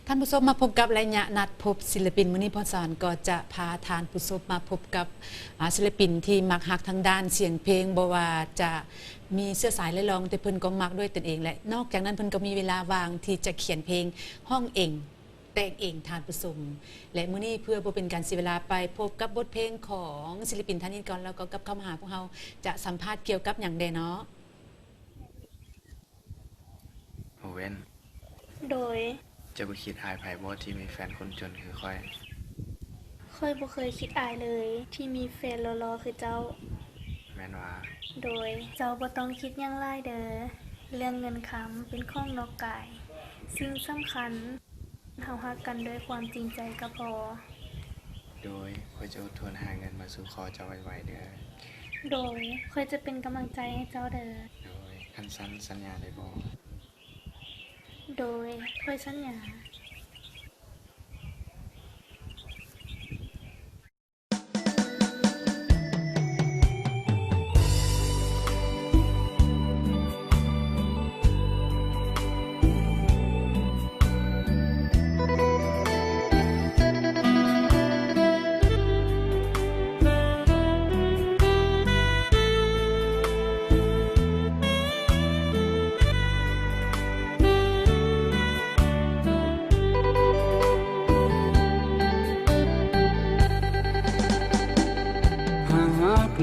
ท่านผู้ชมมาพบกับรายงานนัดพบศิลปินมื้อนี้พรสารก็จะพาทานผู้ชมมาพบกับศิลปินที่มักฮักทางด้านเสียงเพลงบ่ว่าจะมีเสื้อสายและร้องแต่เพิ่นก็มักด้วยตนเองและนอกจากนั้นเพิ่นก็มีเวลาว่างที่จะเขียนเพลงห้องเองแต่งเองทานผู้ชมและมื้อนี้เพื่อบ่เป็นการเสียเวลาไปพบกับบทเพลงของศิลปินท่านนี้ก่อนแล้วก็กับเข้ามาหาพวกเราจะสัมภาษณ์เกี่ยวกับหยังใดเนาะโอเว่นโดยจะบ่คิดอายไผบ่ที่มีแฟนคนจนคือค่อยบ่เคยคิดอายเลยที่มีแฟนรอๆคือเจ้าแม่นว่าโดยเจ้าบ่ต้องคิดหยังหลายเด้อเรื่องเงินคำเป็นของนอกกายสิ่งสำคัญเฮารักกันด้วยความจริงใจก็พอโดยข้อยจะอดทนหาเงินมาสู่ขอเจ้าไวๆเด้อโดยข้อยจะเป็นกำลังใจให้เจ้าเด้อโดยคันสัญญาได้บ่โดยข้อยสัญญา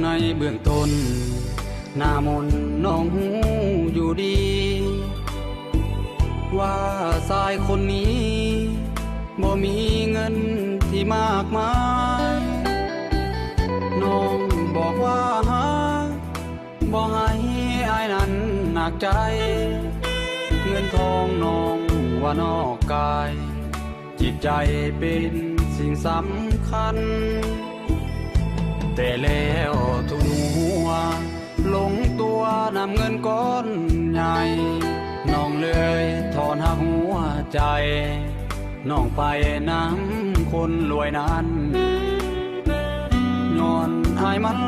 ในเบื้องต้นหน้ามนน้องหูอยู่ดีว่าชายคนนี้บ่มีเงินที่มากมายน้องบอกว่าหาบ่ให้อายนั้นหนักใจเงินทองน้องว่านอกกายจิตใจเป็นสิ่งสำคัญแต่แล้วทุกหัวลงตัวนำเงินก้อนใหญ่น้องเลยถอนหักหัวใจน้องไปน้ำคนรวยนั้นย้อนอายมัน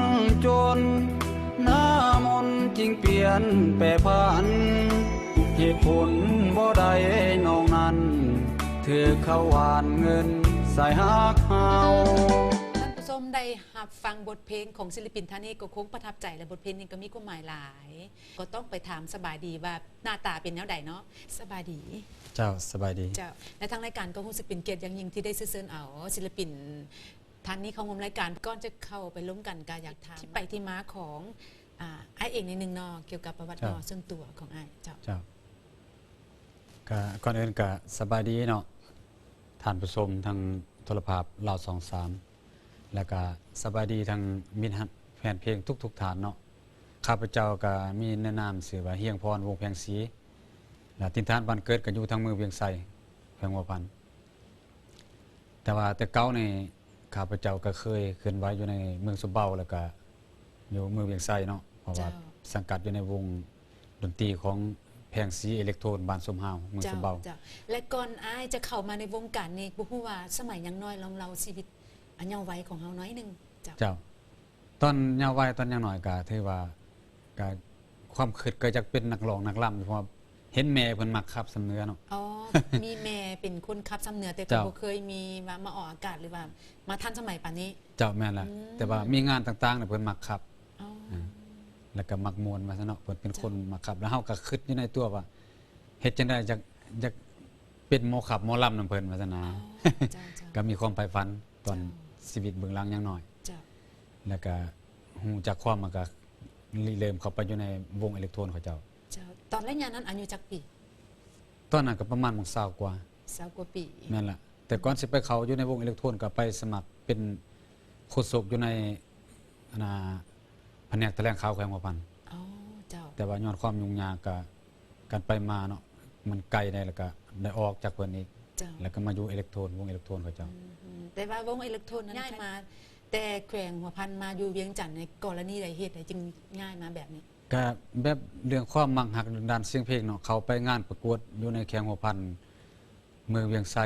จนหน้ามนจริงเปลี่ยนแปรผันเหตุผลบ่ได้น้องนั้นถือเข้าหวานเงินใส่หักเฮาส้มได้รับฟังบทเพลงของศิลปินท่านนี้ก็คงประทับใจและบทเพลงนี้ก็มีความหมายหลายก็ต้องไปถามสบายดีว่าหน้าตาเป็นแนวใดเนาะสบายดีเจ้าสบายดีเจ้าและทางรายการก็รู้สึกเป็นเกียรติอย่างยิ่งที่ได้เชิญเอาศิลปินท่านนี้เข้าร่วมรายการก่อนจะเข้าไปล้มกันก็อยากถามที่ไปที่มาของไอ้เองในหนึ่งเนาะเกี่ยวกับประวัติเนาะส่วนตัวของไอ้เจ้าก็ก่อนอื่นก็สบายดีเนาะท่านผู้ชมทางโทรภาพเรา23แล้วก็สบายดีทางมิตรแฟนเพลงทุกฐานเนาะข้าพเจ้าก็มีแนะนำชื่อว่าเฮียงพรวงแพงศรีและทินฐานบ้านเกิดก็อยู่ทางเมืองเวียงไสแขวงหัวพันแต่ว่าแต่เก่านี่ข้าพเจ้าก็เคยเคลื่อนไหวอยู่ในเมืองสุเบาแล้วก็อยู่เมืองเวียงไสเนาะเพราะว่าสังกัดอยู่ในวงดนตรีของแพงศรีอิเล็กโทรนบ้านสมฮาวเมืองสุเบาและก่อนอ้ายจะเข้ามาในวงการนี้บ่ฮู้ว่าสมัยยังน้อยลองเล่าชีวิตอันยาวไว้ของเฮาน้อยนึงเจ้าตอนยาวไว้ตอนยังน้อยก็ถือว่าก็ความคิดก็อยากเป็นนักร้องนักล่ำเพราะเห็นแม่เพิ่นมักขับสำเนือเนาะอ๋อมีแม่เป็นคนขับสำเนือแต่ก็บ่เคยมีว่ามาออกอากาศหรือว่ามาทันสมัยปานนี้เจ้าแม่นล่ะแต่ว่ามีงานต่างๆเนี่ยเพิ่นมักขับอ๋อแล้วก็มักม่วนว่าซั่นเนาะเพิ่นเป็นคนมักขับแล้วเฮาก็คิดอยู่ในตัวว่าเฮ็ดจังได๋อยากเป็นหมอขับหมอลำนำเพิ่นว่าซั่นนะก็มีความใฝ่ฝันตอนชีวิตเบื้องหลังยังหน่อยแล้วก็ฮู้จักความมันก็เริ่มเข้าไปอยู่ในวงอิเล็กโทรนเขาเจ้าตอนแรกงานนั้นอายุจักปีตอนนั้นก็ประมาณ20กว่า20กว่าปีแม่นล่ะแต่ก่อนสิไปเข้าอยู่ในวงอิเล็กโทรนก็ไปสมัครเป็นโฆษกอยู่ในแผนกแถลงข่าวแขวงหัวพันอ๋อเจ้าแต่ว่าย้อนความยุ่งยากก็การไปมาเนาะมันไกลได้แล้วก็ได้ออกจากเพิ่นอีกแล้วก็มาอยู่อิเล็กโทรนวงอิเล็กโทรนเขาเจ้าแต่ว่าวงอิเล็กโทรนนั้นง่ายมาแต่แขวงหัวพันมาอยู่เวียงจันทน์ในกรณีใดเหตุใดจึงง่ายมาแบบนี้ก็แบบเรื่องความมักหักด้านเสียงเพลงเนาะเขาไปงานประกวดอยู่ในแขวงหัวพันเมืองเวียงไส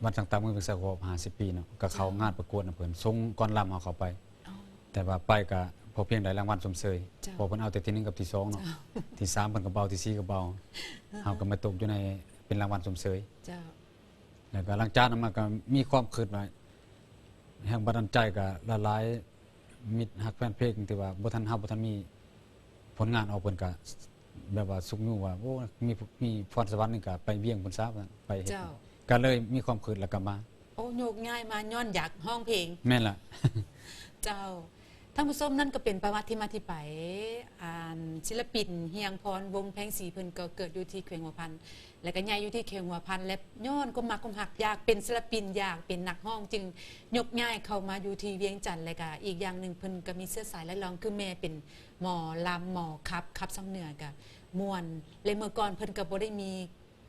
วันต่างๆเมืองเวียงไสครบ50ปีเนาะก็เขางานประกวดน่ะเพิ่นส่งก่อนลำเอาเขาไปแต่ว่าไปก็พอเพียงได้รางวัลสมเสยพอเพิ่นเอาแต่ที่1กับที่2เนาะที่3เพิ่นก็เบาที่4ก็เบาเฮาก็มาตกอยู่ในเป็นรางวัลสมเสย แล้วก็หลังจากนั้นมาก็มีความคิดว่าแห่งบันดาลใจก็ละลายมิตรฮักแฟนเพลงที่ว่าบ่ทันมีผลงานออกเพิ่นก็แบบว่าสุกอยู่ว่าโอ้มีพรสวรรค์นี่ก็ไปเวียงเพิ่นซะว่าไปเฮ็ด เจ้า ก็เลยมีความคิดแล้วก็มา โอ้โยกง่ายมาย้อนอยากห้องเพลง แม่นล่ะ เจ้าท่านผู้ชมนั่นก็เป็นประวัติที่มาที่ไปศิลปินเฮียงพรวงแพงศรีเพิ่นก็เกิดอยู่ที่เขวงหัวพันและก็ย้ายอยู่ที่เขวงหัวพันและย้อนก็มักก็หักอยากเป็นศิลปินอยากเป็นนักร้องจึงยกย้ายเข้ามาอยู่ที่เวียงจันทน์และก็อีกอย่างหนึ่งเพิ่นก็มีเสื้อสายและรองคือแม่เป็นหมอลำหมอครับซ้ำเหนือก็ม่วนเลยเมื่อก่อนเพิ่นก็บ่ได้มี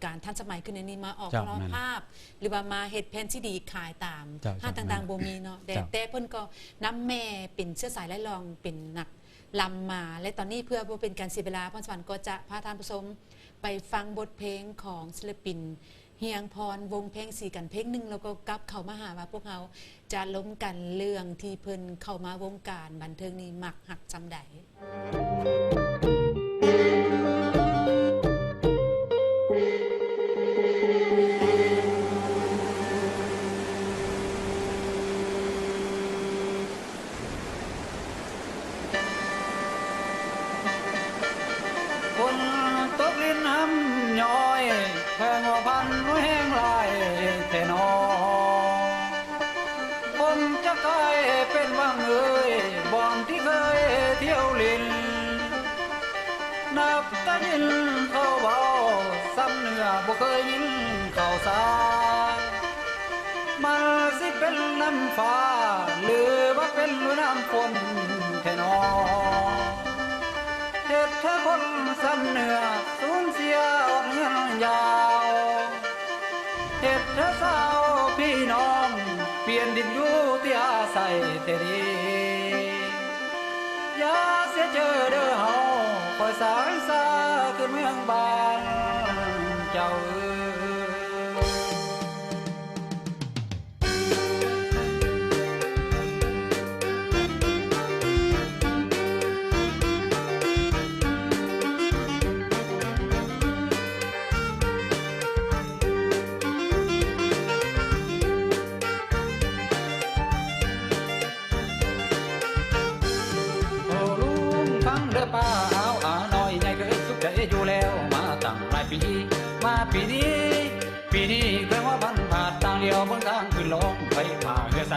การทันสมัยขึ้นในนี้มาออก เจ้า ร้องภาพ หรือว่ามาเฮ็ดแผ่นซีดีขายตาม เจ้า ห้างต่างๆบ่มีเนาะแต่ เจ้า แต่เพิ่นก็นำแม่เป็นเชื้อสายและรองเป็นนักลำมาและตอนนี้เพื่อบ่เป็นการเสียเวลาพรสวรรค์ก็จะพาท่านผู้ชมไปฟังบทเพลงของศิลปินเฮียงพรวงเพลงสีกันเพลงหนึงแล้วก็กลับเข้ามาหาว่าพวกเราจะล้มกันเรื่องที่เพิ่นเข้ามาวงการบันเทิงนี้มักหักจำใด คนตกลิ้นน้ำย้อยแพงว่าพันน้อยแห้งลายแต่นอผมจะกลายเป็นว่างเอ่ยบ่อนที่เคยเที่ยวลินนับตะยินเขาเบาซ้ำเนื้อบ่เคยยินเขาสามันสิเป็นน้ำฟ้าหรือว่าเป็นน้ำฝนแค่นอเหตุเธอคนซ้ำเหนือสูญเสียอดเงินยาวเหตุเธอสาวพี่น้องเปลี่ยนดินอยู่ที่อาศัยแต่ดีอย่าเสียเจอเด้อเฮาคอยสายซาขึ้นเมืองบ้านเจ้าเอ๋ย โอ้ลุงฟังเด้อป้าเอาน้อยใหญ่เคยสุขใจอยู่แล้วมาตั้งหลายปีมาปีนี้เคยว่าพันผ่าต่างเดียวบนทางขึ้นลงไปผ่าเหือใส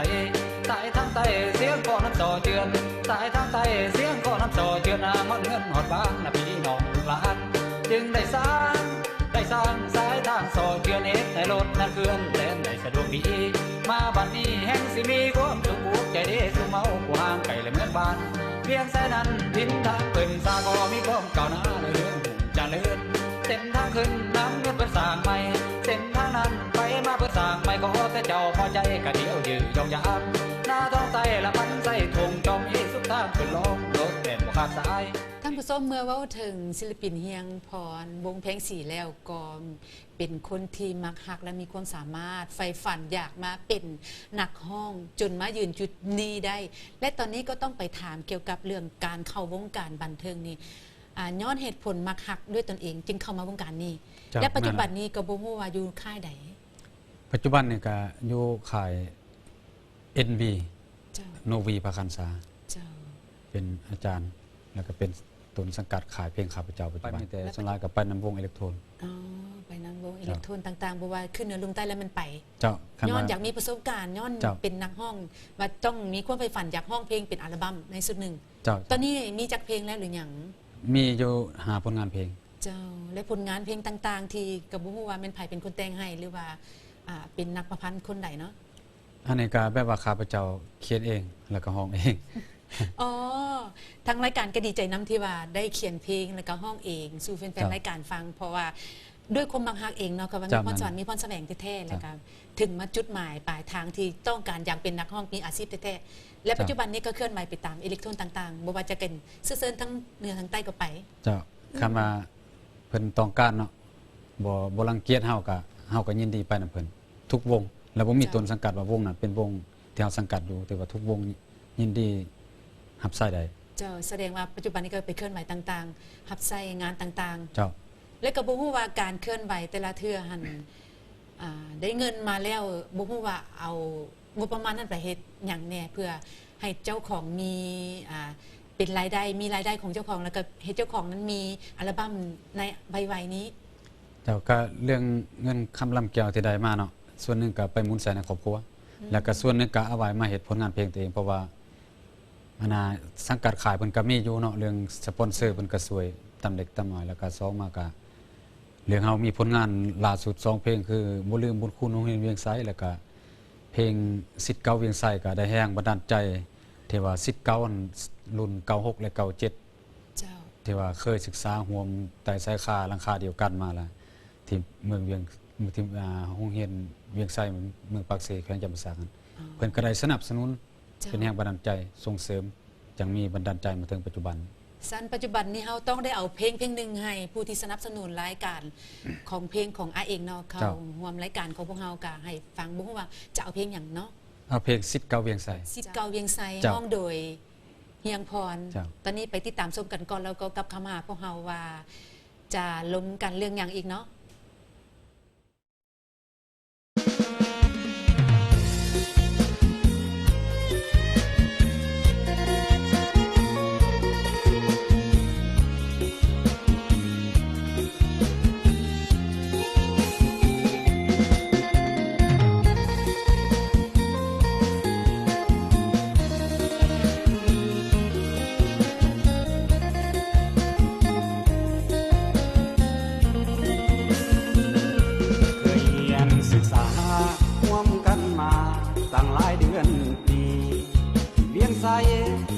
สายทางใต้เสียงก่อนน้ำต่อเจือนสายทางใต้เสียงก่อนน้ำต่อเจือนหมดเงินหอดบ้านนะพี่น้องลูกหลานจึงได้สร้างสายทางต่อเจือนเอกในรถนั้นเคลื่อนแล่นได้สะดวกดีมาบัดนี้แห่งสิมีความสุขอกใจเด้สุเมากว้างไกลและเมืองบ้านเพียงสายนั้นทินทางเปิ่นสาก็มีความก้าวหน้าในเรื่องหุ่นเจริญเส้นทางขึ้นน้ำเงินเปิดสร้างใหม่เส้นทางนั้นไปมาเปิดสร้างใหม่ขอแต่เจ้าพอใจกะเดียวยืนยองยามหน้าท้องไตละมันใส่ทงจอมอีสุดทางขึ้นลงรถแต่บ่ขาดสาย ท่านผู้ชมเมื่อเว่าถึงศิลปินเฮียงพรวงเพลงสีแล้วก็เป็นคนที่มักฮักและมีความสามารถใฝ่ฝันอยากมาเป็นนักห้องจนมายืนจุดนี้ได้ และตอนนี้ก็ต้องไปถามเกี่ยวกับเรื่องการเข้าวงการบันเทิงนี้ย้อนเหตุผลมักฮักด้วยตนเองจึงเข้ามาวงการนี้ จ้ะ และปัจจุบันนี้ก็บ่ฮู้ว่าอยู่ค่ายใด ปัจจุบันนี่ก็อยู่ค่าย NB เจ้า โนวีภาคันษา เจ้า เป็นอาจารย์แล้วก็เป็นต้นสังกัดขายเพลงข้าพเจ้าปัจจุบันแต่ส่วนหลายก็ไปนำวงอิเล็กโทรน อ๋อไปนำวงอิเล็กโทรนต่างๆบ่ว่าขึ้นเหนือลงใต้แล้วมันไป เจ้าคัน ย้อน ว่า อยากมีประสบการณ์ย้อน เจ้า เป็นนักห้องว่าต้องมีความใฝ่ฝันอยากห้องเพลงเป็นอัลบั้มในสุดหนึ่ง เจ้า ตอนนี้มีจักเพลงแล้วหรือยัง มีอยู่หาผลงานเพลง เจ้าและผลงานเพลงต่างๆ ที่กับบุ้ว่าเป็นไผเป็นคนแต่งให้หรือว่าเป็นนักประพันธ์คนใดเนาะ อันนี้ก็แบบว่าข้าพเจ้าเขียนเองแล้วก็ห้องเอง อ๋อทางรายการก็ดีใจน้ำที่ว่าได้เขียนเพลงแล้วก็ห้องเอง สู่แฟน ครับ ๆรายการฟัง เพราะว่าด้วยความบังคับเองเนาะก็ว่ามี จ้ะ พรสวรรค์มีพรแสวงแท้ๆแล้วก็ถึงมาจุดหมายปลายทางที่ต้องการอยากเป็นนักห้องมีอาชีพแท้ๆและปัจจุบันนี้ก็เคลื่อนไหวไปตามอิเล็กโทรนต่างๆบ่ว่าจะเป็นเซิร์นทั้งเหนือทั้งใต้ก็ไป เจ้าคันว่าเพิ่นต้องการเนาะบ่รังเกียจเฮาก็ยินดีไปนํเพิ่นทุกวง แล้วบ่มี จ้ะ ต้นสังกัดว่าวงนั้นเป็นวงที่เฮาสังกัดอยู่แต่ว่าทุกวงยินดีรับใช้ได้ เจ้าแสดงว่าปัจจุบันนี้ก็ไปเคลื่อนไหวต่างๆรับใช้งานต่างๆ เจ้า และก็บ่ฮู้ว่าการเคลื่อนไหวแต่ละเทื่อหัน ได้เงินมาแล้วบ่ฮู้ว่าเอางบประมาณนั้นไปเฮ็ดหยังแหน่เพื่อให้เจ้าของมีเป็นรายได้มีรายได้ของเจ้าของแล้วก็ให้เจ้าของนั้นมีอัลบั้มในไวๆนี้ แต่ก็เรื่องเงินคำลำแก้วที่ได้มาเนาะส่วนหนึงก็ไปหมุนใส่ในครอบครัวแล้วก็ส่วนหนึงก็เอาไว้มาเฮ็ดผลงานเพลงตัวเองเพราะว่าสังกัดขายเพิ่นก็มีอยู่เนาะเรื่องสปอนเซอร์เพิ่นก็ช่วยตำเล็กตำน้อยแล้วก็2มาก็เรื่องเฮามีผลงานล่าสุด2เพลงคือบ่ลืมบุญคุณโรงเรียนเวียงไสแล้วก็เพลงศิษย์เก่าเวียงไสก็ได้แรงบันดาลใจที่ว่าศิษย์เก่ารุ่น96และ97 เจ้า ที่ว่าเคยศึกษาร่วมใต้สายคาหลังคาเดียวกันมาแล้วที่เมืองเวียงที่โรงเรียนเวียงไสเมืองปากเสแขวงจำปาสักนั่นเพิ่นก็ได้สนับสนุนเป็นแรงบันดาลใจส่งเสริมจังมีบันดาลใจมาถึงปัจจุบันสันปัจจุบันนี้เฮาต้องได้เอาเพลงหนึงให้ผู้ที่สนับสนุนรายการของเพลงของอาเองเนาะเขาร่วมรายการของพวกเฮาก็ให้ฟังบ่ฮู้ว่าจะเอาเพลงหยังเนาะเอาเพลงศิษย์เก่าเวียงไส ศิษย์เก่าเวียงไสร้องโดยเฮียงพรตอนนี้ไปติดตามชมกันก่อนแล้วก็กลับเข้ามาพวกเฮาว่าจะล้มกันเรื่องหยังอีกเนาะ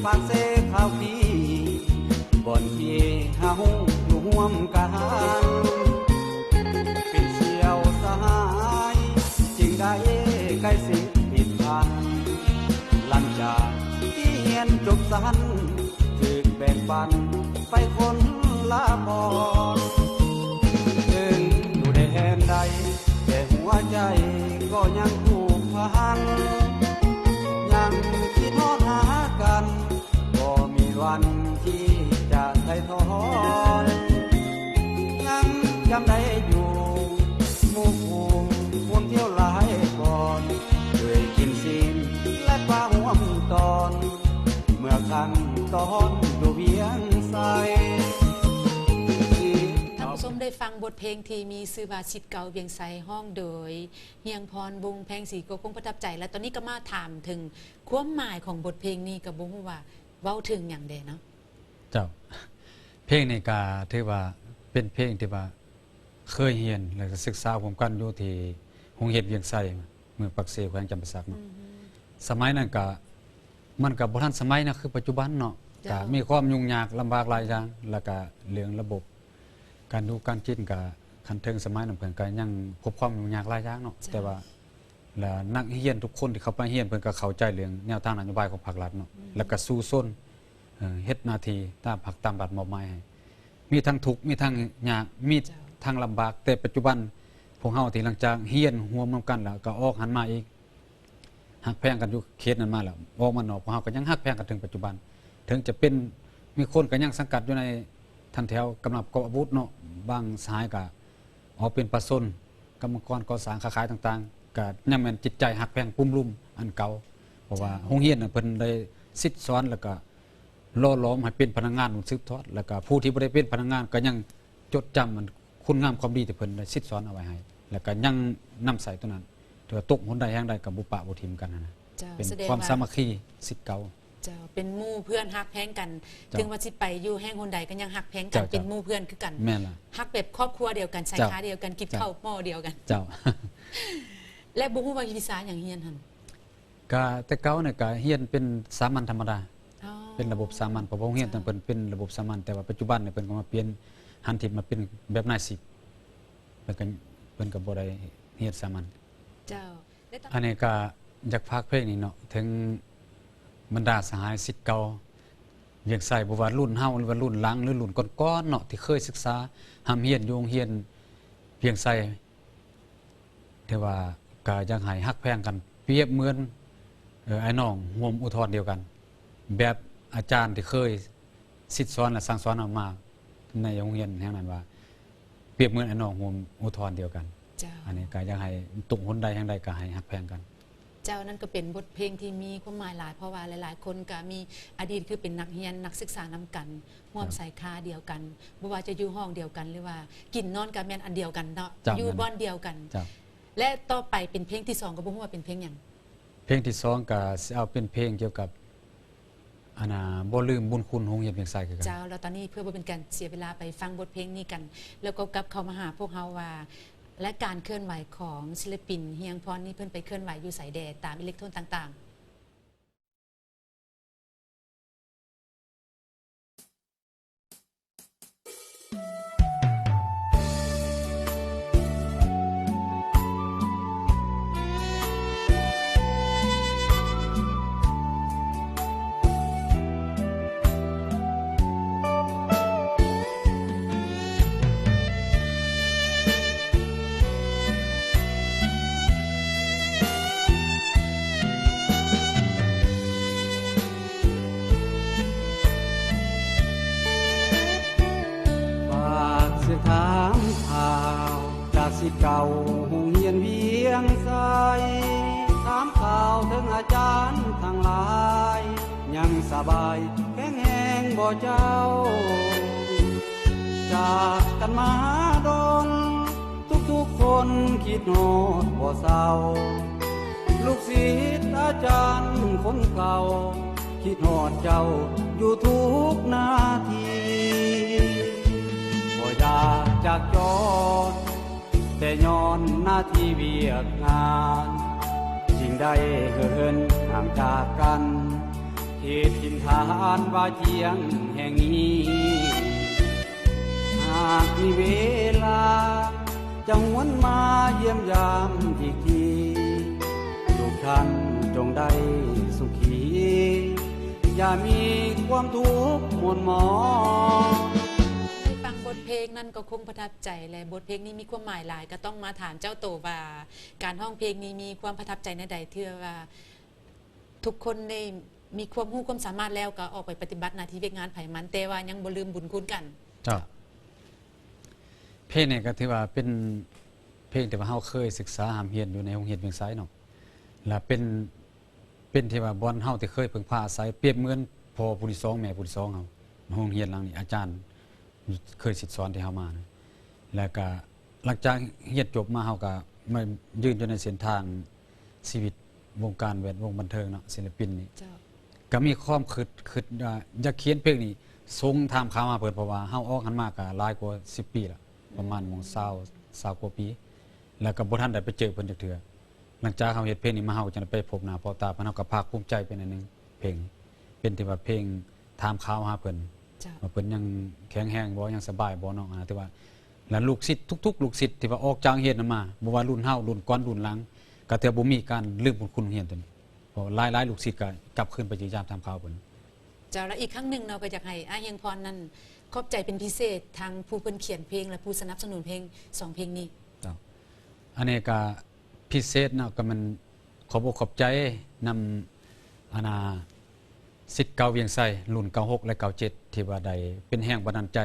ปากเสข้าวปีบ่อนที่เฮาร่วมกันเป็นเสี่ยวสหายจึงได้ใกล้สิผิดพันหลังจากที่เรียนจบสั้นถึกแบ่งปันไปคนละบอนถึงอยู่ในแห่งใดแต่หัวใจก็ยังผูกพันยังคิดทอดหากันบ่มีวันที่จะได้ทอนยังจำได้อยู่หมู่คู่วนเที่ยวหลายก่อนด้วยกินซีนและปลาห่วมตอนเมื่อครั้งตอนอยู่เวียงไสท่านผู้ชมได้ฟังบทเพลงที่มีชื่อว่าศิษย์เก่าเวียงไสห้องโดยเฮียงพรบุงแพงศรีก็คงประทับใจและตอนนี้ก็มาถามถึงความหมายของบทเพลงนี้ก็บ่ฮู้ว่าเว้าถึงหยังใดเนาะเจ้าเพลงนี้ก็ถือว่าเป็นเพลงที่ว่าเคยเรียนแล้วก็ศึกษาร่วมกันอยู่ที่โรงเรียนเวียงไสเมืองปักเสแขวงจำปาสักเนาะสมัยนั้นก็มันก็บ่ทันสมัยนะคือปัจจุบันเนาะก็มีความยุ่งยากลำบากหลายอย่างแล้วก็เรื่องระบบการดูการคิดก็คันถึงสมัยนั้นเพิ่นก็ยังพบความยุ่งยากหลายอย่างเนาะแต่ว่าแล้วนักเรียนทุกคนที่เข้าไปเรียนเพิ่นก็เข้าใจเรื่องแนวทางนโยบายของภาครัฐเนาะแล้วก็สู้ซนเฮ็ดหน้าที่ตามบัตรมอบหมายให้มีทั้งทุกข์มีทั้งยากมีทั้งลำบากแต่ปัจจุบันพวกเฮาที่หลังจากเรียนร่วมกันแล้วก็ออกหันมาอีกฮักแพงกันอยู่เขตนั้นมาแล้วออกมานอกพวกเฮาก็ยังฮักแพงกันถึงปัจจุบันถึงจะเป็นมีคนก็ยังสังกัดอยู่ในทันแถวกำลังประกอบอาวุธเนาะบางสายก็ออกเป็นประชาชนกรรมกรก่อสร้างค้าขายต่างๆก็ยังแม่นจิตใจฮักแพงปุ่มลุ่มอันเก่าเพราะว่าโรงเรียนน่ะเพิ่นได้ซิดซ้อนแล้วก็ล่อหลอมให้เป็นพนักงานสืบทอดแล้วก็ผู้ที่บ่ได้เป็นพนักงานก็ยังจดจำมันคุณงามความดีที่เพิ่นได้ซิดซ้อนเอาไว้ให้แล้วก็ยังนำใส่ตัวนั้นถือว่าตกหนใดแห่งใดก็บ่ปะบ่ทิ่มกันนะเป็นความสามัคคีศิษย์เก่าเจ้าเป็นหมู่เพื่อนฮักแพงกันถึงว่าสิไปอยู่แห่งหนใดก็ยังฮักแพงกันเป็นหมู่เพื่อนคือกันแม่นล่ะฮักแบบครอบครัวเดียวกันใช้ค้าเดียวกันกินข้าวหม้อเดียวกันเจ้าและบ่ฮู้ว่าวิชาหยังเรียนหั่นก็แต่เก่าเนี่ยก็เรียนเป็นสามัญธรรมดาเป็นระบบสามัญเพราะโรงเรียนตั้งเป็นระบบสามัญแต่ว่าปัจจุบันเนี่ยเพิ่นก็มาเปลี่ยนหันทิศมาเป็นแบบนายสิบแล้วก็เพิ่นก็บ่ได้เรียนสามัญเจ้าอันนี้ก็อยากพากเพลงนี้เนาะถึงบรรดาสหายศิษย์เก่าเวียงไสบ่ว่ารุ่นเฮาหรือว่ารุ่นหลังหรือรุ่นก่อนๆเนาะที่เคยศึกษาหำเรียนอยู่โรงเรียนเวียงไสแต่ว่าก็ยังให้ฮักแพงกันเปรียบเหมือนไอ้น้องร่วมอุทธรณ์เดียวกันแบบอาจารย์ที่เคยซิดสอนและสั่งสอนออกมาในโรงเรียนแห่งนั้นว่าเปรียบเหมือนไอ้น้องร่วมอุทธรณ์เดียวกัน เจ้า อันนี้ก็อยากให้ตุกหนใดแห่งใดก็ให้ฮักแพงกัน เจ้านั่นก็เป็นบทเพลงที่มีความหมายหลายเพราะว่าหลายๆ คนก็มีอดีตคือเป็นนักเรียนนักศึกษานำกันร่วมสายคาเดียวกันบ่ว่าจะอยู่ห้องเดียวกันหรือว่ากินนอนกันแม่นอันเดียวกันเนาะ จ้ะ อยู่บ้านเดียวกัน จ้ะ และต่อไปเป็นเพลงที่2ก็บ่ฮู้ว่าเป็นเพลงหยัง เพลงที่2ก็สิเอาเป็นเพลงเกี่ยวกับบ่ลืมบุญคุณโรงเรียนเพียงไสคือกัน เจ้าแล้วตอนนี้เพื่อบ่เป็นการเสียเวลาไปฟังบทเพลงนี้กัน แล้วก็กลับเข้ามาหาพวกเฮาว่า และการเคลื่อนไหวของศิลปินเฮียงพรนี่เพิ่นไปเคลื่อนไหวอยู่ไสแดตามอิเล็กโทรนต่างๆฝากเสียงถามข่าวจากสิทธิ์เก่าโรงเรียนเวียงไสถามข่าวถึงอาจารย์ทั้งหลาย ยังสบายแข็งแรงบ่เจ้า จากกันมาดนทุกๆคนคิดโนดบ่เศร้า ลูกศิษย์อาจารย์คนเก่า คิดฮอดเจ้าอยู่ทุกนาทีบ่อยากจากจอดแต่ย้อนหน้าที่เวียกงานจึงได้เหินห่างจากกันเขตถิ่นฐานว่าเจียงแห่งนี้ หากมีเวลาจะหวนมาเยี่ยมยามอีกทีลูกท่านจงได้สุขี อย่ามีความทุกข์หม่นหมอง ได้ฟังบทเพลงนั้นก็คงประทับใจและบทเพลงนี้มีความหมายหลายก็ต้องมาถามเจ้าโตว่าการร้องเพลงนี้มีความประทับใจในใดเทื่อว่า ทุกคนได้มีความรู้ความสามารถแล้วก็ออกไปปฏิบัติหน้าที่เวียกงานไผมันแต่ว่ายังบ่ลืมบุญคุณกัน เจ้าเพลงนี้ก็ถือว่าเป็นเพลงที่ว่าเฮาเคยศึกษาหามเรียนอยู่ในโรงเรียนเพียงไสเนาะและเป็นที่ว่าบ่อนเฮาที่เคยพึ่งพาอาศัยเปรียบเหมือนพ่อผู้ที่2แม่ผู้ที่2เฮาโรงเรียนหลังนี้อาจารย์เคยสิสอนที่เฮามานะแล้วก็หลังจากเรียนจบมาเฮาก็มายืนอยู่ในเส้นทางชีวิตวงการแวดวงบันเทิงเนาะศิลปินนี่ เจ้า ก็มีความคิดว่าอยากเขียนเพลงนี้ส่งถามข่าวมาเปิดเพราะว่าเฮาออกหันมาก็หลายกว่า10 ปีละประมาณมง20กว่าปี แล้วก็บ่ทันได้ไปเจอเพิ่นจักเทื่อหลังจากเฮาเฮ็ดเพลงนี้มาเฮาจะได้ไปพบหน้าพ่อตาเพิ่นเฮาก็ภาคภูมิใจเป็นอันหนึงเพลงนี้เป็นที่ว่าเพลงถามข่าวหาเพิ่น เจ้า ว่าเพิ่นยังแข็งแรงบ่ยังสบายบ่เนาะนะแต่ว่าแล้วลูกศิษย์ทุกๆลูกศิษย์ที่ว่าออกจากเฮ็ดนั้นมาบ่ว่ารุ่นเฮารุ่นก่อนรุ่นหลังก็เทื่อบ่มีการลืมบุญคุณเฮียนตัวนี้เพราะหลายๆลูกศิษย์ก็กลับคืนไปพยายามทำข่าวเพิ่น เจ้าและอีกครั้งหนึ่งเราก็อยากให้อาเฮียงพรนั้นขอบใจเป็นพิเศษทางผู้เพิ่นเขียนเพลงและผู้สนับสนุนเพลง2เพลงนี้ อันนี้ก็พิเศษเนาะก็มันขอบอกขอบใจนำอาณาสิทธิ์เก่าเวียงไสรุ่น96และ97ที่ว่าใดเป็นแห่งบันดาลใจ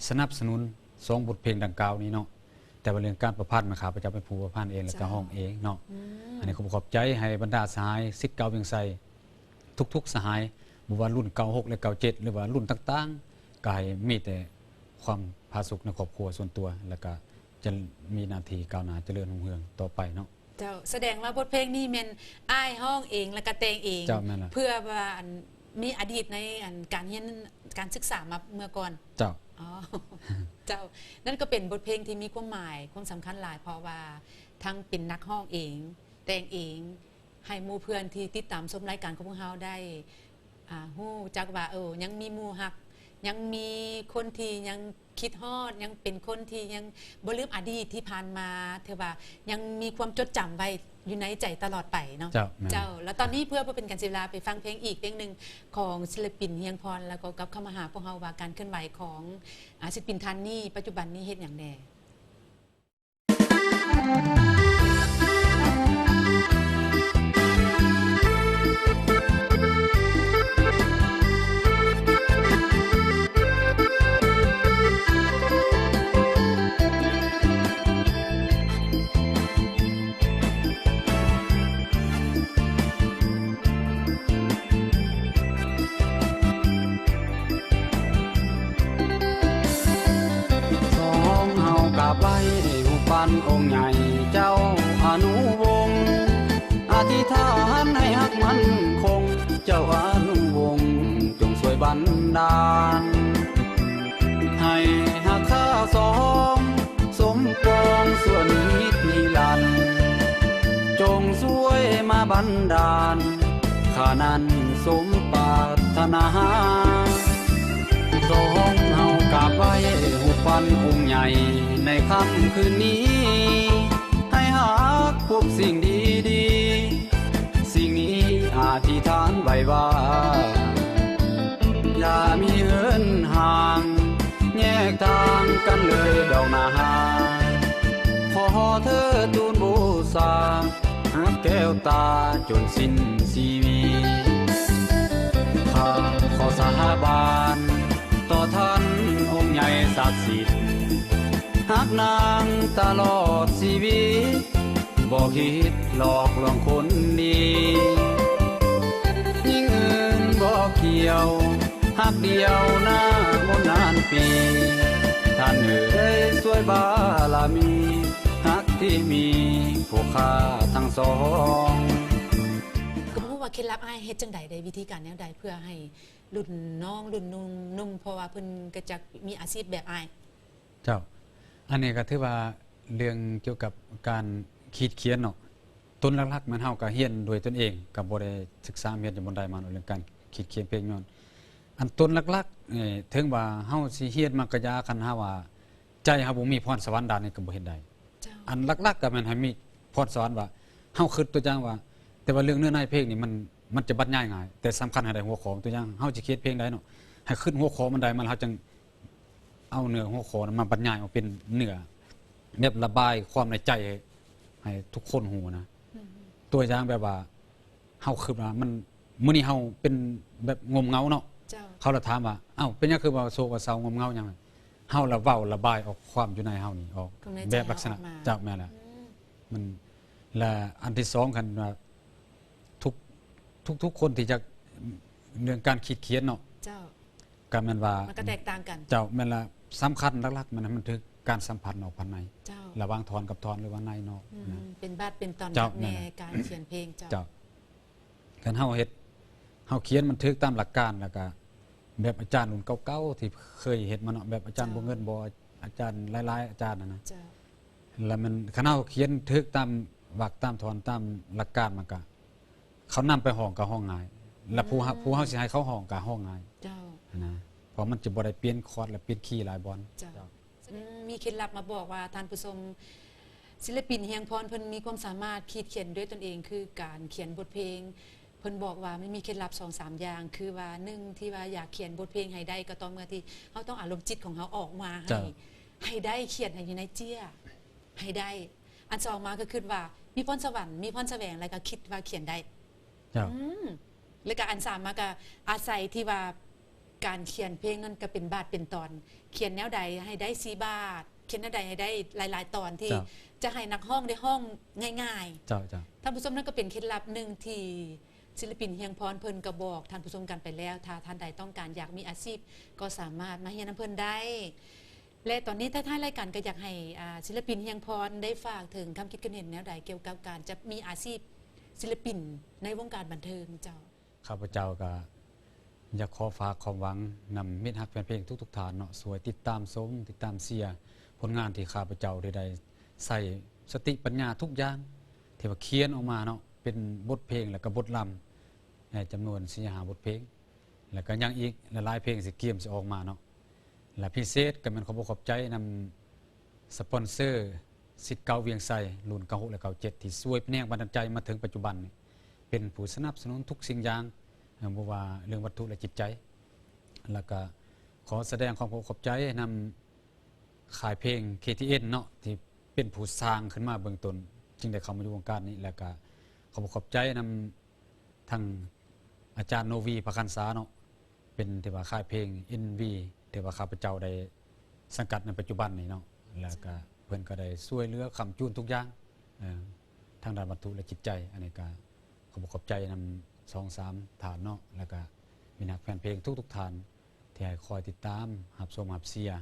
สนับสนุน2บทเพลงดังกล่าวนี้เนาะแต่ว่าเรื่องการประพันธ์มาข้าพเจ้าเป็นผู้ประพันธ์เองแล้วก็ร้องเองเนาะอันนี้ขอบอกขอบใจให้บรรดาสหายสิทธิ์เก่าเวียงไสทุกๆสหายบ่ว่ารุ่น96และ97หรือว่ารุ่นต่างๆก็ให้มีแต่ความผาสุกในครอบครัวส่วนตัวแล้วก็จะมีหน้าที่ก้าวหน้าเจริญรุ่งเรืองต่อไปเนาะ เจ้าแสดงว่าบทเพลงนี้แม่นอ้ายห้องเองและก็แต่งเอง เจ้าแม่นล่ะ เพื่อว่าอันมีอดีตในอันการเรียนการศึกษามาเมื่อก่อน เจ้า อ๋อ เจ้านั่นก็เป็นบทเพลงที่มีความหมายความสำคัญหลายเพราะว่าทั้งเป็นนักห้องเอง แต่งเองให้หมู่เพื่อนที่ติดตามชมรายการของพวกเราได้ฮู้จักว่ายังมีหมู่ฮัก ยังมีคนที่ยังคิดฮอดยังเป็นคนที่ยังบ่ลืมอดีตที่ผ่านมาเทว่ายังมีความจดจำไว้อยู่ในใจตลอดไปเนาะ เจ้า แล้วตอนนี้เพื่อเป็นการเสียเวลาไปฟังเพลงอีกเพลงหนึ่งของศิลปินเฮียงพรแล้วก็กับเข้ามาหาพวกเราว่าการเคลื่อนไหวของศิลปินท่านนี้ปัจจุบันนี้เฮ็ดอย่างแน่ บไว้หูปันองค์ใหญ่เจ้าอนุวงศ์อธิษฐานให้ฮักมันคงเจ้าอนุวงศ์จงสวยบันดาลให้ฮักข้าสองสมปองส่วนนิดนิรันดร์จงสวยมาบันดาลข้านั้นสมปรารถนาสองเฮากราบไว้หูปันองค์ใหญ่ในค่ำคืนนี้ ให้หักพวกสิ่งดีๆสิ่งนี้อธิษฐานไว้ว่าอย่ามีเหินห่างแยกทางกันเลยดอกนาขอเธอทูลบูชาหักแก้วตาจนสิ้นชีวิตข้าขอสาบานต่อท่านองค์ใหญ่ศักดิ์สิทธิ์หักนางตลอดชีวิตบ่คิดหลอกลวงคนดียิ่งอื่นบ่เกี่ยวหักเดียวหน้ามนต์นานปีท่านเอ๋ยช่วยบารมีหักที่มีผู้ค่าทั้งสอง ก็บ่ฮู้ว่าเคล็ดลับอ้ายเฮ็ดจังใดได้วิธีการแนวใดเพื่อให้รุ่นน้องรุ่นนุ่มเพราะว่าเพิ่นก็จะมีอาชีพแบบอ้าย เจ้าอันนี้ก็ถือว่าเรื่องเกี่ยวกับการคิดเขียนเนาะต้นหลักๆมันเฮาก็เรียนด้วยตนเองก็บ่ได้ศึกษาเรียนอยู่บนใดมาเรื่องการคิดเขียนเพลงย้อนอันต้นหลักๆนี่ถึงว่าเฮาสิเรียนมันก็ยาคันเฮาว่าใจเฮาบ่มีพรสวรรค์ด้านนี้ก็บ่เฮ็ดได้ เจ้า อันหลักๆก็แม่นให้มีพรสวรรค์ว่าเฮาคิดตัวอย่างว่าแต่ว่าเรื่องเนื้อในเพลงนี่มันจะบรรยายง่ายแต่สำคัญให้ได้หัวข้อตัวอย่างเฮาสิเขียนเพลงได้เนาะให้ขึ้นหัวข้อมันได้มันเฮาจึงเอาเนื้อหัวข้อนั้นมาบรรยายออกเป็นเนื้อแบบระบายความในใจให้ทุกคนฮู้นะตัวอย่างแบบว่าเฮาคิดว่ามันมื้อนี้เฮาเป็นแบบงมเงาเนาะ เจ้า เขาละถามว่าเอ้าเป็นหยังคือว่าโศกว่าเศร้างมเงาหยังเฮาละเว้าระบายออกความอยู่ในเฮานี่ออกแบบลักษณะเจ้าแม่นล่ะมันและอันที่สองคันว่าทุกคนที่จะเรื่องการคิดเขียนเนาะ เจ้า ก็แม่นว่า มันก็แตกต่างกัน เจ้าแม่นละสำคัญหลักๆมันถึงการสัมพันธ์ออกภายใน เจ้า ระหว่างทอนกับทอนหรือว่าในนอกนะ เป็นบาดเป็นตอน เจ้า ใน นั่นน่ะ การเขียนเพลงเจ้า เจ้าคันเฮาเฮ็ดเฮาเขียนมันถึกตามหลักการแล้วก็แบบอาจารย์รุ่นเก่าๆที่เคยเฮ็ดมาเนาะแบบอาจารย์บ่เงินบ่อาจารย์หลายๆอาจารย์นะ เจ้า แล้วมันคันเฮาเขียนถึกตามวรรคตามทอนตามหลักการมันก็เขานำไปห้องก็ห้องง่าย แล้วผู้เฮาสิให้เขาห้องก็ห้องง่าย เจ้า นะเพราะมันจะบ่ได้เปลี่ยนคอร์ดและเปลี่ยนคีย์หลายบอน เจ้ามีเคล็ดลับมาบอกว่าท่านผู้ชมศิลปินเฮียงพรเพิ่นมีความสามารถคิดเขียนด้วยตนเองคือการเขียนบทเพลงเพิ่นบอกว่ามันมีเคล็ดลับ 2-3 อย่างคือว่า1ที่ว่าอยากเขียนบทเพลงให้ได้ก็ต้องเมื่อที่เฮาต้องอารมณ์จิตของเฮาออกมาให้ได้เขียนให้อยู่ในเจี้ยให้ได้อันสองมาก็คือว่ามีพรสวรรค์มีพรแสวงแล้วก็คิดว่าเขียนได้ เจ้า แล้วก็อันสามมาก็อาศัยที่ว่าการเขียนเพลงนั้นก็เป็นบาทเป็นตอน เขียนแนวใดให้ได้4 บาท เขียนแนวใดให้ได้หลายๆตอนที่จะให้นักห้องได้ห้องง่าย เจ้า ๆท่านผู้ชมนั่นก็เป็นเคล็ดลับหนึ่งที่ศิลปินเฮียงพรเพิ่นก็บอกท่านผู้ชมกันไปแล้วถ้าท่านใดต้องการอยากมีอาชีพก็สามารถมาเฮียนน้ำเพิ่นได้ และตอนนี้ท้ายๆรายการก็อยากให้ศิลปินเฮียงพรได้ฝากถึงคำคิดความเห็นแนวใดเกี่ยวกับการจะมีอาชีพศิลปินในวงการบันเทิงเจ้า ข้าพเจ้าก็อยากขอฝากความหวังนำมิตรฮักแฟนเพลงทุกๆฐานเนาะสวยติดตามชมติดตามเชียร์ผลงานที่ข้าพเจ้าได้ใส่สติปัญญาทุกอย่างที่ว่าเขียนออกมาเนาะเป็นบทเพลงแล้วก็บทลำในจำนวน4-5 บทเพลงแล้วก็ยังอีกหลายๆเพลงสิเกียมสิออกมาเนาะและพิเศษก็เป็นขอบใจนำสปอนเซอร์สิทธิ์เก่าเวียงไซรุ่น96และ97ที่ช่วยเป็นแรงบันดาลใจมาถึงปัจจุบันนี่เป็นผู้สนับสนุนทุกสิ่งอย่างบ่ว่าเรื่องวัตถุและจิตใจแล้วก็ขอแสดงความขอบใจนำขายเพลง KTN เนาะที่เป็นผู้สร้างขึ้นมาเบื้องต้นจึงได้เข้ามาอยู่วงการนี้แล้วก็ขอบใจนำทางอาจารย์โนวีพคันษาเนาะเป็นที่ว่าขายเพลง NV ที่ว่าข้าพเจ้าได้สังกัดในปัจจุบันนี้เนาะแล้วก็เพิ่นก็ได้ช่วยเหลือคำจูนทุกอย่างทางด้านวัตถุและจิตใจอันนี้ก็ขอบใจนำ2-3 ฐานเนาะแล้วก็มีนักแฟนเพลงทุกฐานที่ให้คอยติดตามหับชมหับเชียร์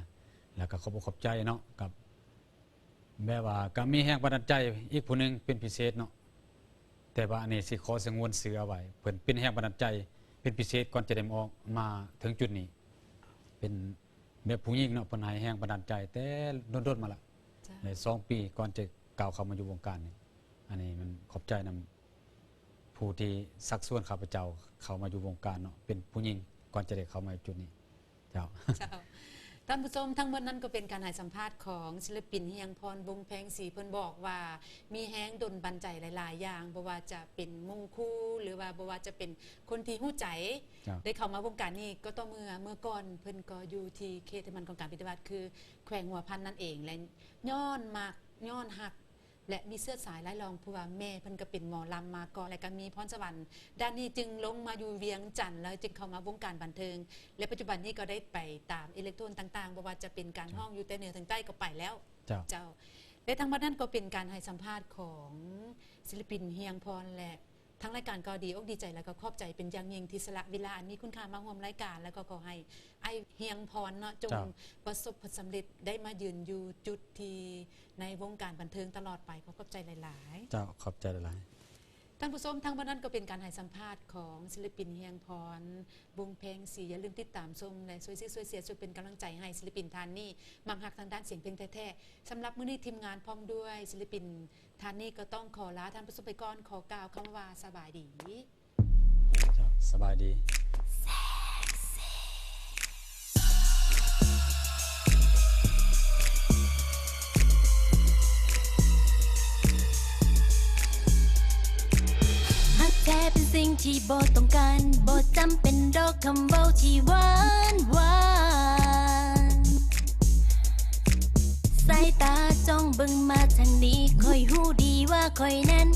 แล้วก็ขอบใจเนาะกับ แบบว่าก็มีแรงบันดาลใจอีกผู้หนึงเป็นพิเศษเนาะแต่ว่าอันนี้สิขอสงวนชื่อเอาไว้เพิ่นเป็นแรงบันดาลใจเป็นพิเศษก่อนจะได้ออกมาถึงจุดนี้เป็นแบบผู้หญิงเนาะเพิ่นให้แรงบันดาลใจแต่โดนๆมาละ จ้ะ ใน2 ปีก่อนจะก้าวเข้ามาอยู่วงการนี่อันนี้มันขอบใจนำผู้ที่สักส่วนข้าพเจ้าเข้ามาอยู่วงการเนาะเป็นผู้หญิงก่อนจะได้เข้ามาจุดนี้เจ้า เจ้าท่านผู้ชมทั้งหมดนั้นก็เป็นการให้สัมภาษณ์ของศิลปินเฮียงพรวงแพงศรีเพิ่นบอกว่ามีแฮงดลบันใจหลายๆอย่างบ่ว่าจะเป็นหมู่คู่หรือว่าบ่ว่าจะเป็นคนที่ฮู้ใจ ครับ ได้เข้ามาวงการนี้ก็ต้องเมื่อก่อนเพิ่นก็อยู่ที่เขตเทศบาลของการปฏิบัติคือแขวงหัวพันนั่นเองและย้อนมากย้อนหัก และมีเสื้อสายหลายรองผู้ว่าแม่เพิ่นก็เป็นหมอลำมาก่อนและก็มีพรสวรรค์ด้านนี้จึงลงมาอยู่เวียงจันทน์แล้วจึงเข้ามาวงการบันเทิง และปัจจุบันนี้ก็ได้ไปตามอิเล็กโทรนต่างๆบ่ว่าจะเป็นการห้องอยู่แต่เหนือถึงใต้ก็ไปแล้ว เจ้า เจ้าและทั้งหมดนั้นก็เป็นการให้สัมภาษณ์ของศิลปินเฮียงพรและทั้งรายการก็ดีอกดีใจแล้วก็ขอบใจเป็นอย่างยิ่งที่สละเวลาอันมีคุณค่ามาร่วมรายการแล้วก็ขอให้ไอ้เฮียงพรเนาะจง ครับ ประสบผลสำเร็จได้มายืนอยู่จุดที่ในวงการบันเทิงตลอดไปขอขอบใจหลายๆ เจ้าขอบใจหลาย ท่านผู้ชมทั้งวันนั้นก็เป็นการให้สัมภาษณ์ของศิลปินเฮียงพรวงเพลงสีอย่าลืมติดตามชมและช่วยซิช่วยเสียช่วยเป็นกำลังใจให้ศิลปินทานนี่มักหักทางด้านเสียงเพลงแท้ๆสำหรับมื้อนี้ทีมงานพร้อมด้วยศิลปินทานนี่ก็ต้องขอลาท่านผู้ชมไปก่อนขอกล่าวคำว่าสบายดี เจ้าสบายดี หักแท้เป็นสิ่งที่บ่ต้องการบ่จำเป็นดอกคำเว้าที่หวานหวานสายตาจ้องเบิ่งมาทางนี้ค่อยหู้ดีว่าค่อยนั้น